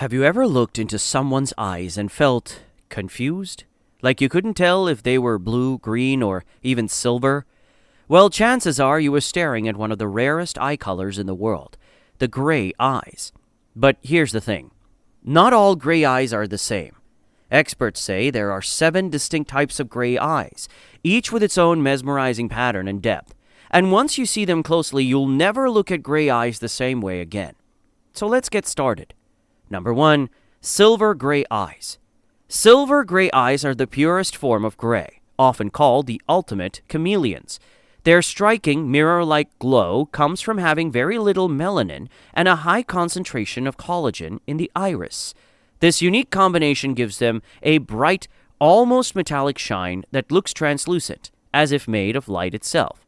Have you ever looked into someone's eyes and felt confused? Like you couldn't tell if they were blue, green, or even silver? Well, chances are you were staring at one of the rarest eye colors in the world, the gray eyes. But here's the thing. Not all gray eyes are the same. Experts say there are 7 distinct types of gray eyes, each with its own mesmerizing pattern and depth. And once you see them closely, you'll never look at gray eyes the same way again. So let's get started. Number 1, silver gray eyes. Silver gray eyes are the purest form of gray, often called the ultimate chameleons. Their striking mirror-like glow comes from having very little melanin and a high concentration of collagen in the iris. This unique combination gives them a bright, almost metallic shine that looks translucent, as if made of light itself.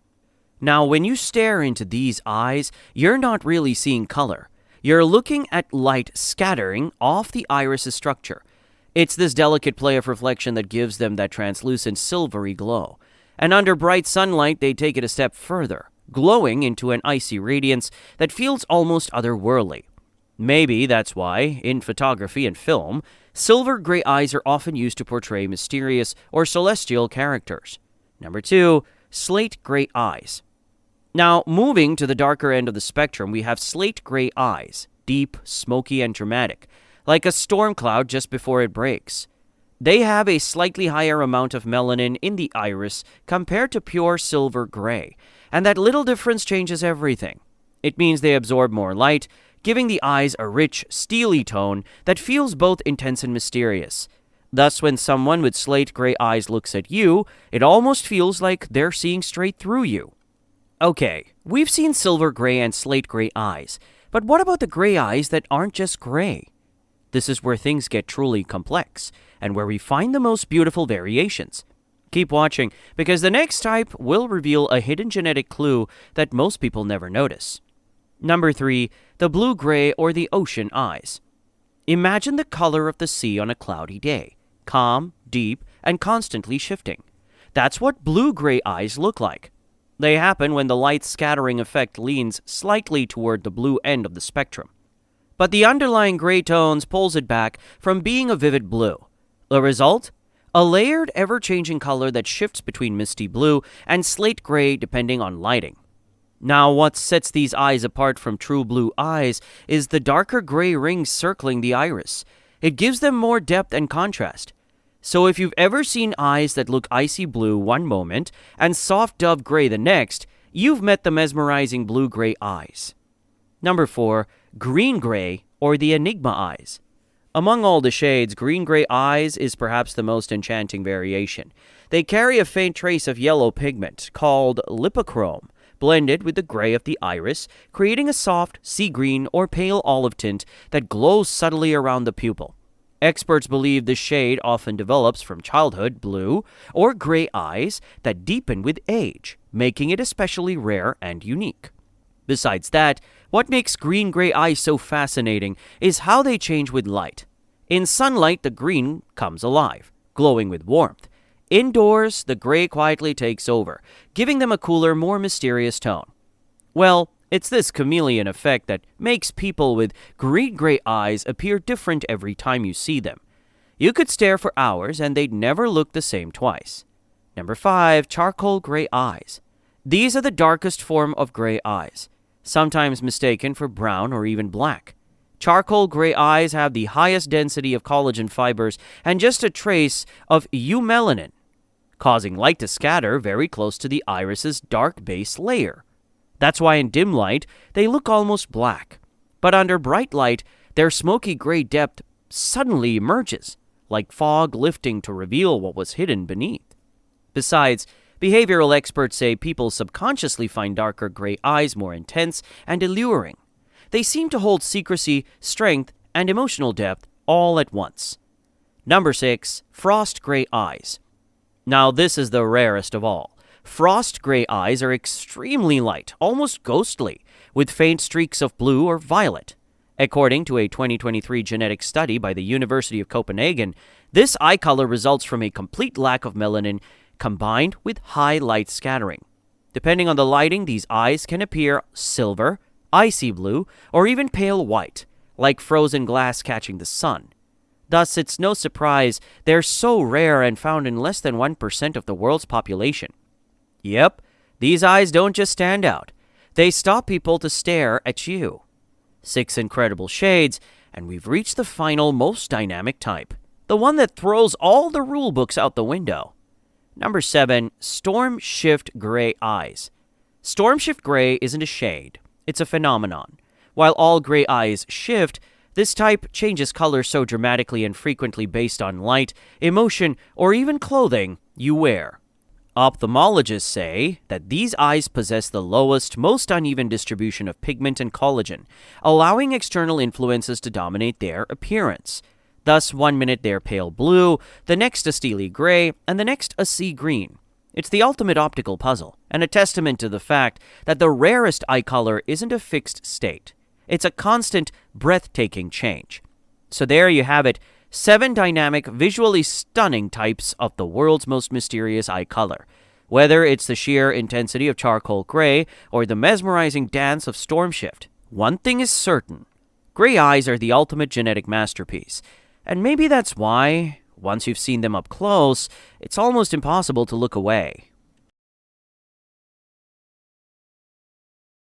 Now, when you stare into these eyes, you're not really seeing color. You're looking at light scattering off the iris's structure. It's this delicate play of reflection that gives them that translucent silvery glow. And under bright sunlight, they take it a step further, glowing into an icy radiance that feels almost otherworldly. Maybe that's why, in photography and film, silver gray eyes are often used to portray mysterious or celestial characters. Number 2, slate gray eyes. Now, moving to the darker end of the spectrum, we have slate gray eyes, deep, smoky, and dramatic, like a storm cloud just before it breaks. They have a slightly higher amount of melanin in the iris compared to pure silver gray, and that little difference changes everything. It means they absorb more light, giving the eyes a rich, steely tone that feels both intense and mysterious. Thus, when someone with slate gray eyes looks at you, it almost feels like they're seeing straight through you. Okay, we've seen silver gray and slate gray eyes, but what about the gray eyes that aren't just gray? This is where things get truly complex, and where we find the most beautiful variations. Keep watching, because the next type will reveal a hidden genetic clue that most people never notice. Number 3, the blue-gray or the ocean eyes. Imagine the color of the sea on a cloudy day, calm, deep, and constantly shifting. That's what blue-gray eyes look like. They happen when the light scattering effect leans slightly toward the blue end of the spectrum. But the underlying gray tones pulls it back from being a vivid blue. The result? A layered, ever-changing color that shifts between misty blue and slate gray depending on lighting. Now, what sets these eyes apart from true blue eyes is the darker gray rings circling the iris. It gives them more depth and contrast. So if you've ever seen eyes that look icy blue one moment and soft dove gray the next, you've met the mesmerizing blue-gray eyes. Number 4, green-gray or the enigma eyes. Among all the shades, green-gray eyes is perhaps the most enchanting variation. They carry a faint trace of yellow pigment called lipochrome, blended with the gray of the iris, creating a soft, sea green or pale olive tint that glows subtly around the pupil. Experts believe this shade often develops from childhood blue or gray eyes that deepen with age, making it especially rare and unique. Besides that, what makes green-gray eyes so fascinating is how they change with light. In sunlight, the green comes alive, glowing with warmth. Indoors, the gray quietly takes over, giving them a cooler, more mysterious tone. Well, it's this chameleon effect that makes people with green-gray eyes appear different every time you see them. You could stare for hours and they'd never look the same twice. Number 5, charcoal gray eyes. These are the darkest form of gray eyes, sometimes mistaken for brown or even black. Charcoal gray eyes have the highest density of collagen fibers and just a trace of eumelanin, causing light to scatter very close to the iris's dark base layer. That's why in dim light, they look almost black. But under bright light, their smoky gray depth suddenly emerges, like fog lifting to reveal what was hidden beneath. Besides, behavioral experts say people subconsciously find darker gray eyes more intense and alluring. They seem to hold secrecy, strength, and emotional depth all at once. Number 6, frost gray eyes. Now this is the rarest of all. Frost gray eyes are extremely light, almost ghostly, with faint streaks of blue or violet. According to a 2023 genetic study by the University of Copenhagen, this eye color results from a complete lack of melanin combined with high light scattering. Depending on the lighting, these eyes can appear silver, icy blue, or even pale white, like frozen glass catching the sun. Thus, it's no surprise they're so rare and found in less than 1% of the world's population. Yep, these eyes don't just stand out. They stop people to stare at you. 6 incredible shades, and we've reached the final, most dynamic type. The one that throws all the rule books out the window. Number 7, Storm Shift Gray Eyes. Storm Shift Gray isn't a shade. It's a phenomenon. While all gray eyes shift, this type changes color so dramatically and frequently based on light, emotion, or even clothing you wear. Ophthalmologists say that these eyes possess the lowest, most uneven distribution of pigment and collagen, allowing external influences to dominate their appearance. Thus, 1 minute they're pale blue, the next a steely gray, and the next a sea green. It's the ultimate optical puzzle, and a testament to the fact that the rarest eye color isn't a fixed state. It's a constant, breathtaking change. So there you have it, 7 dynamic, visually stunning types of the world's most mysterious eye color. Whether it's the sheer intensity of charcoal gray or the mesmerizing dance of storm shift, one thing is certain. Gray eyes are the ultimate genetic masterpiece. And maybe that's why, once you've seen them up close, it's almost impossible to look away.